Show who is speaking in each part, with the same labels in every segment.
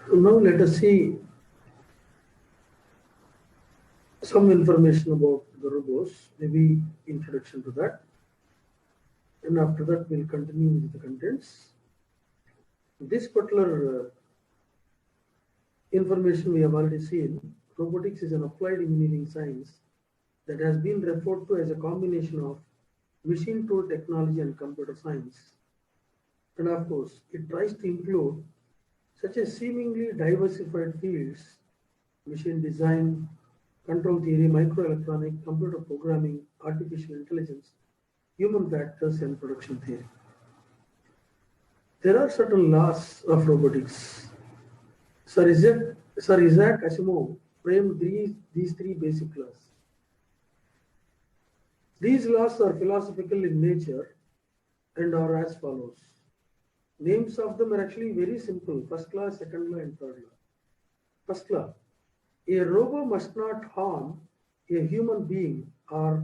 Speaker 1: So now let us see some information about the robots, maybe introduction to that, and after that we'll continue with the contents. This particular information we have already seen. Robotics is an applied engineering science that has been referred to as a combination of machine tool technology and computer science. And of course, it tries to include such as seemingly diversified fields: machine design, control theory, microelectronic, computer programming, artificial intelligence, human factors, and production theory. There are certain laws of robotics. Sir Isaac Asimov framed these three basic laws. These laws are philosophical in nature and are as follows. Names of them are actually very simple: first law, second law, and third law. First law: a robot must not harm a human being or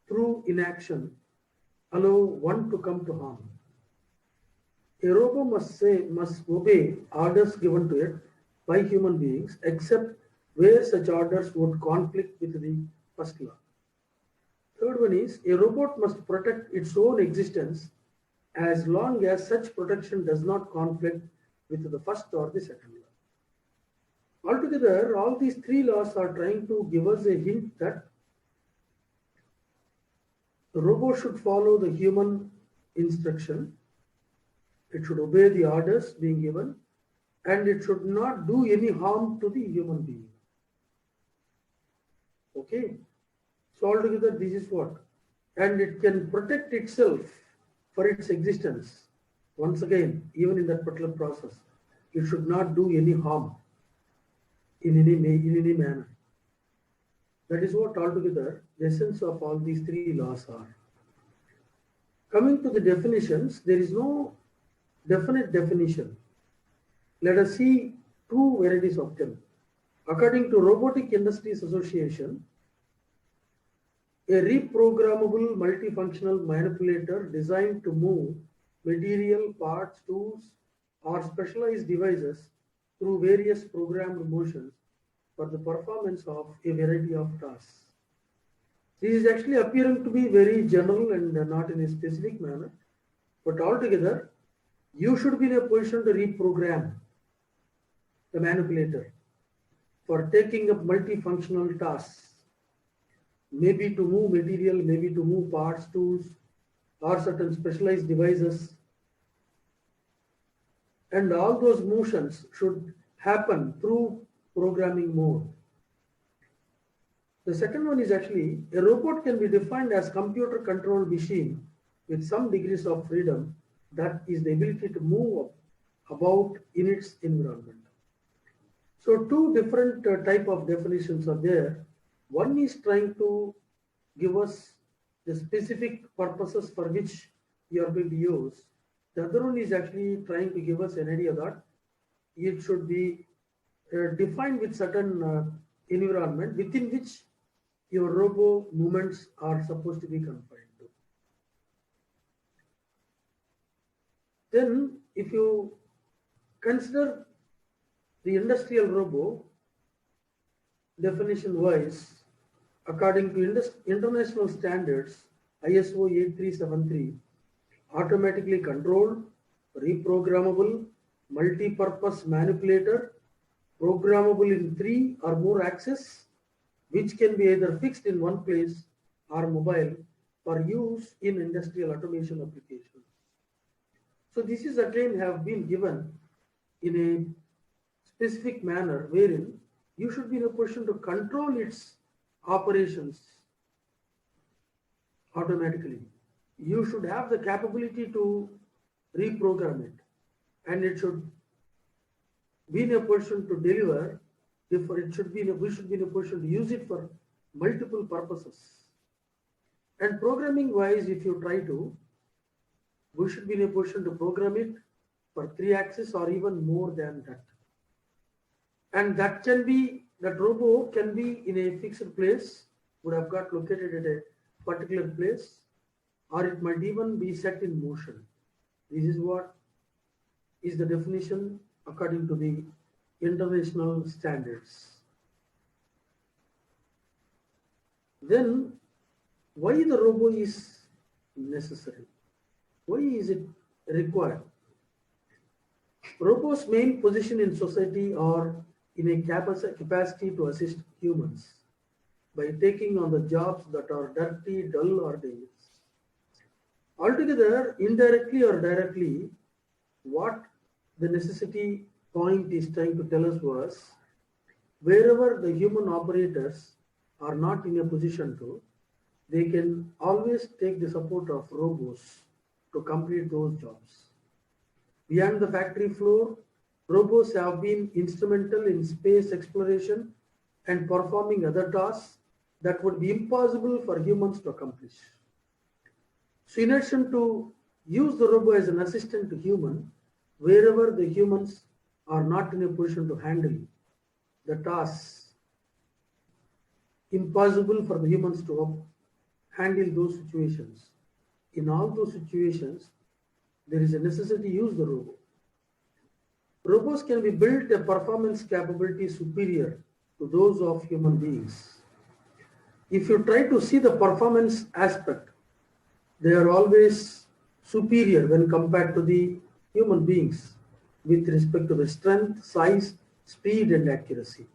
Speaker 1: through inaction allow one to come to harm. A robot must obey orders given to it by human beings except where such orders would conflict with the first law. Third one is a robot must protect its own existence as long as such protection does not conflict with the first or the second law. Altogether, all these three laws are trying to give us a hint that the robot should follow the human instruction, it should obey the orders being given, and it should not do any harm to the human being. Okay, so altogether this is what, and it can protect itself for its existence. Once again, even in that particular process, it should not do any harm in any manner. That is what altogether the essence of all these three laws are. Coming to the definitions, there is no definite definition. Let us see two varieties of them. According to Robotic Industries Association, a reprogrammable multifunctional manipulator designed to move material, parts, tools, or specialized devices through various programmed motions for the performance of a variety of tasks. This is actually appearing to be very general and not in a specific manner, but altogether, you should be in a position to reprogram the manipulator for taking up multifunctional tasks, maybe to move material, maybe to move parts, tools, or certain specialized devices. And all those motions should happen through programming mode. The second one is actually a robot can be defined as computer controlled machine with some degrees of freedom that is the ability to move about in its environment. So two different type of definitions are there. One is trying to give us the specific purposes for which you are going to use. The other one is actually trying to give us an idea that it should be defined with certain environment within which your robo movements are supposed to be confined to. Then if you consider the industrial robo definition wise, according to international standards ISO 8373, automatically controlled, reprogrammable, multi-purpose manipulator, programmable in 3 or more axes, which can be either fixed in one place or mobile for use in industrial automation applications. So this is again have been given in a specific manner wherein you should be in a position to control its operations automatically. You should have the capability to reprogram it, and it should be in a position to deliver. Therefore, we should be in a position to use it for multiple purposes. And programming wise, if you try to, we should be in a position to program it for 3 axes or even more than that. And that robo can be in a fixed place, would have got located at a particular place, or it might even be set in motion. This is what is the definition according to the international standards. Then why the robo is necessary? Why is it required? Robots' main position in society are in a capacity to assist humans by taking on the jobs that are dirty, dull, or dangerous. Altogether, indirectly or directly, what the necessity point is trying to tell us was wherever the human operators are not in a position to, they can always take the support of robots to complete those jobs. Beyond the factory floor, robots have been instrumental in space exploration and performing other tasks that would be impossible for humans to accomplish. So in addition to use the robot as an assistant to human, wherever the humans are not in a position to handle the tasks, impossible for the humans to handle those situations. In all those situations, there is a necessity to use the robot. Robots can be built a performance capability superior to those of human beings. If you try to see the performance aspect, they are always superior when compared to the human beings with respect to the strength, size, speed, and accuracy.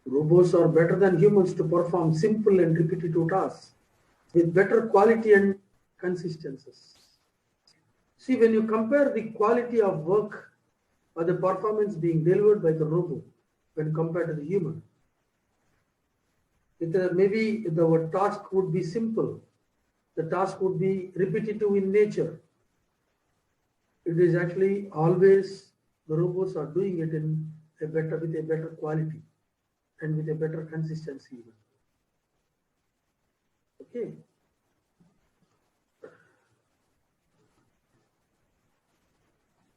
Speaker 1: Robots are better than humans to perform simple and repetitive tasks with better quality and consistencies. See, when you compare the quality of work or the performance being delivered by the robot when compared to the human, maybe the task would be simple, the task would be repetitive in nature. It is actually always the robots are doing it with a better quality and with a better consistency even. Okay.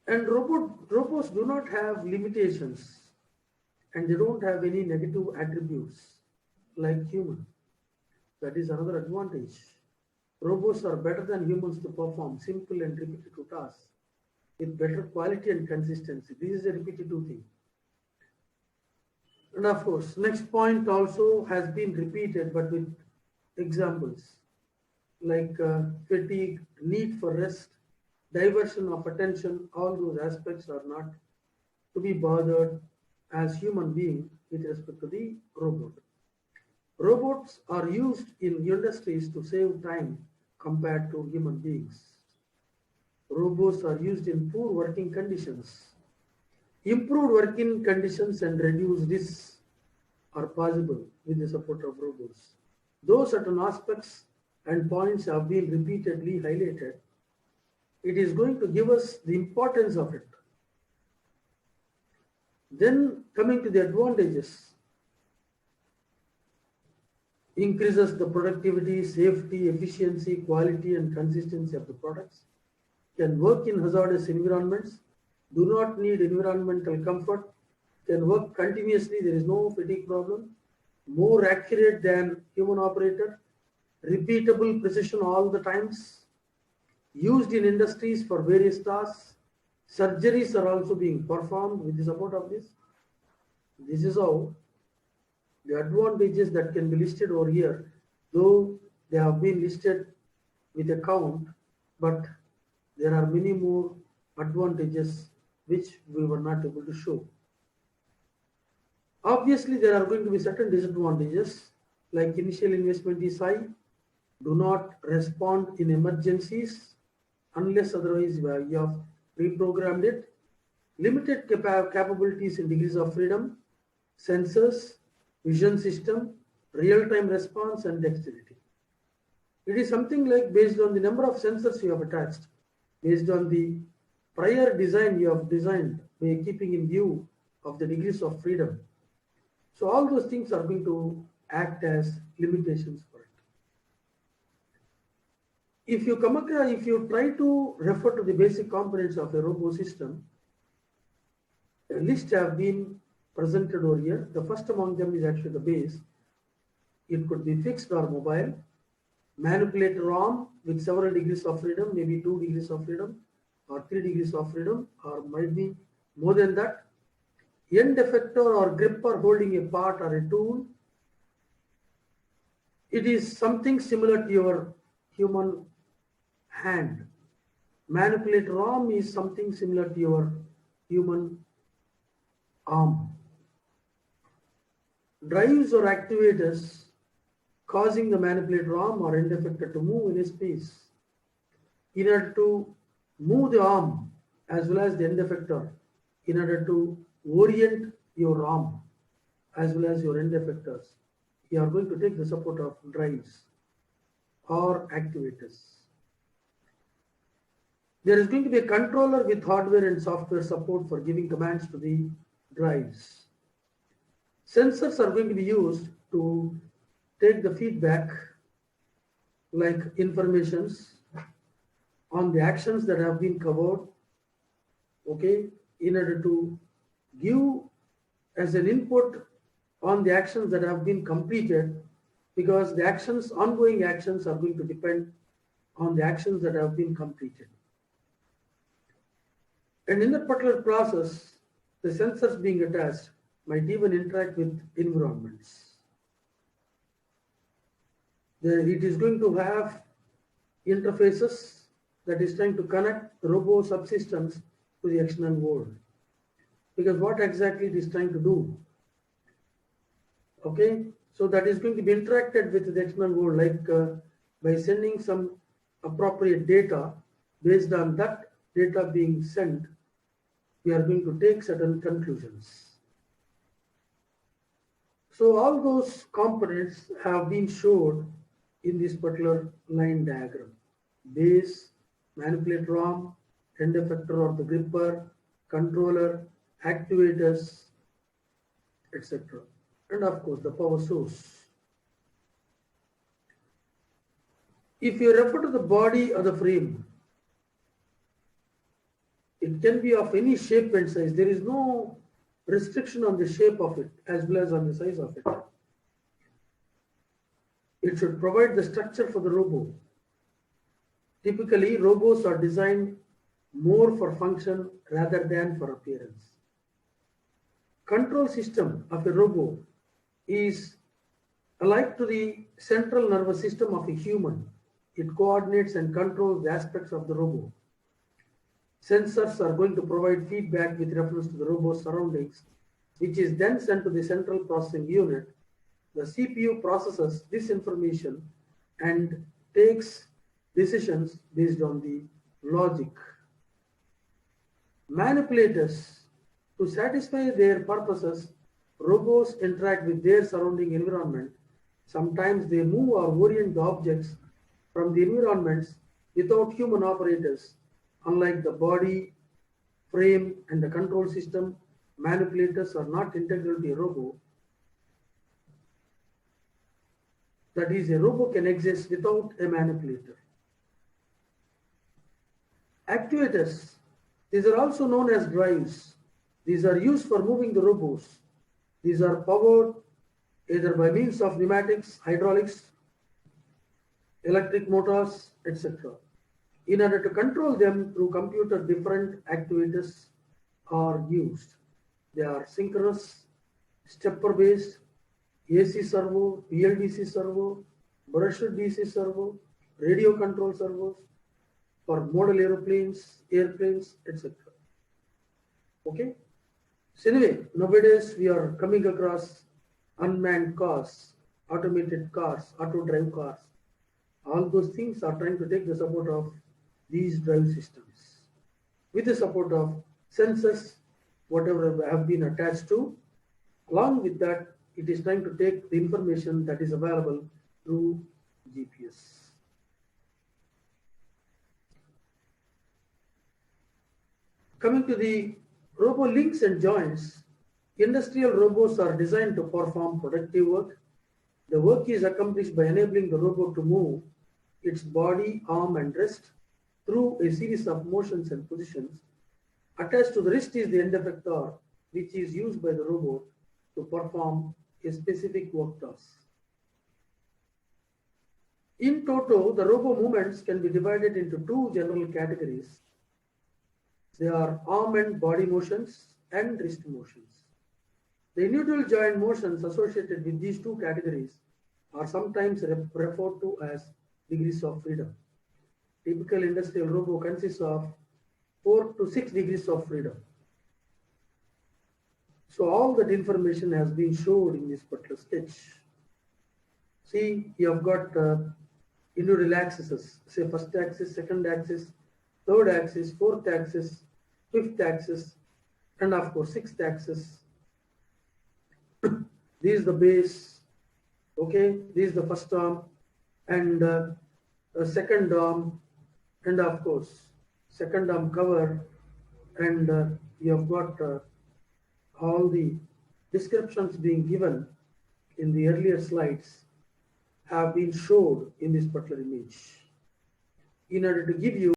Speaker 1: And robots do not have limitations and they don't have any negative attributes like human. That is another advantage. Robots are better than humans to perform simple and repetitive tasks with better quality and consistency. This is a repetitive thing. And of course, next point also has been repeated but with examples like fatigue, need for rest, diversion of attention. All those aspects are not to be bothered as human being with respect to the robot. Robots are used in industries to save time compared to human beings. Robots are used in poor working conditions. Improved working conditions and reduced risks are possible with the support of robots. Though certain aspects and points have been repeatedly highlighted, it is going to give us the importance of it. Then coming to the advantages, increases the productivity, safety, efficiency, quality, and consistency of the products, can work in hazardous environments, do not need environmental comfort, can work continuously, there is no fatigue problem, more accurate than human operator, repeatable precision all the times, used in industries for various tasks, surgeries are also being performed with the support of this. This is how the advantages that can be listed over here, though they have been listed with a count, but there are many more advantages which we were not able to show. Obviously, there are going to be certain disadvantages like initial investment is high, do not respond in emergencies unless otherwise you have reprogrammed it, limited capabilities and degrees of freedom, sensors, vision system, real-time response and dexterity. It is something like based on the number of sensors you have attached, based on the prior design you have designed by keeping in view of the degrees of freedom. So all those things are going to act as limitations for it. If you try to refer to the basic components of a robo system, a list have been presented over here. The first among them is actually the base. It could be fixed or mobile, manipulator arm with several degrees of freedom, maybe 2 degrees of freedom or 3 degrees of freedom, or might be More than that, end effector or gripper holding a part or a tool, it is something similar to your human hand. Manipulator arm is something similar to your human arm. Drives or actuators causing the manipulator arm or end effector to move in a space. In order to move the arm as well as the end effector, in order to orient your arm as well as your end effectors, you are going to take the support of drives or actuators. There is going to be a controller with hardware and software support for giving commands to the drives. Sensors are going to be used to take the feedback like informations on the actions that have been covered, okay, in order to give as an input on the actions that have been completed, because the actions, ongoing actions are going to depend on the actions that have been completed. And in that particular process, the sensors being attached might even interact with environments. It is going to have interfaces that is trying to connect the robo subsystems to the external world. Because what exactly it is trying to do? Okay, so that is going to be interacted with the external world, like by sending some appropriate data. Based on that data being sent, we are going to take certain conclusions. So all those components have been showed in this particular line diagram. Base, manipulator arm, end effector or the gripper, controller, actuators, etc. And of course the power source. If you refer to the body or the frame, it can be of any shape and size. There is no restriction on the shape of it as well as on the size of it. It should provide the structure for the robo. Typically, robos are designed more for function rather than for appearance. Control system of a robo is alike to the central nervous system of a human. It coordinates and controls the aspects of the robo. Sensors are going to provide feedback with reference to the robo's surroundings, which is then sent to the central processing unit. The CPU processes this information and takes decisions based on the logic. Manipulators, to satisfy their purposes, robots interact with their surrounding environment. Sometimes they move or orient the objects from the environments without human operators. Unlike the body, frame, and the control system, manipulators are not integral to a robo. That is, a robo can exist without a manipulator. Actuators, these are also known as drives. These are used for moving the robos. These are powered either by means of pneumatics, hydraulics, electric motors, etc. In order to control them through computer, different actuators are used. They are synchronous, stepper based, AC servo, PLDC servo, brushed DC servo, radio control servos for model airplanes, etc. Okay. So anyway, nowadays we are coming across unmanned cars, automated cars, auto drive cars. All those things are trying to take the support of these drive systems with the support of sensors, whatever have been attached to. Along with that, it is trying to take the information that is available through GPS. Coming to the robo links and joints, industrial robots are designed to perform productive work. The work is accomplished by enabling the robot to move its body, arm, and wrist through a series of motions and positions. Attached to the wrist is the end effector, which is used by the robot to perform a specific work task. In toto, the robo movements can be divided into two general categories. They are arm and body motions and wrist motions. The individual joint motions associated with these two categories are sometimes referred to as degrees of freedom. Typical industrial robo consists of 4 to 6 degrees of freedom. So all that information has been showed in this particular sketch. See, you have got individual axes, say first axis, second axis, third axis, fourth axis, fifth axis, and of course sixth axis. This is the base, okay, this is the first arm, and second arm, and of course second arm cover, and you have got all the descriptions being given in the earlier slides have been showed in this particular image. In order to give you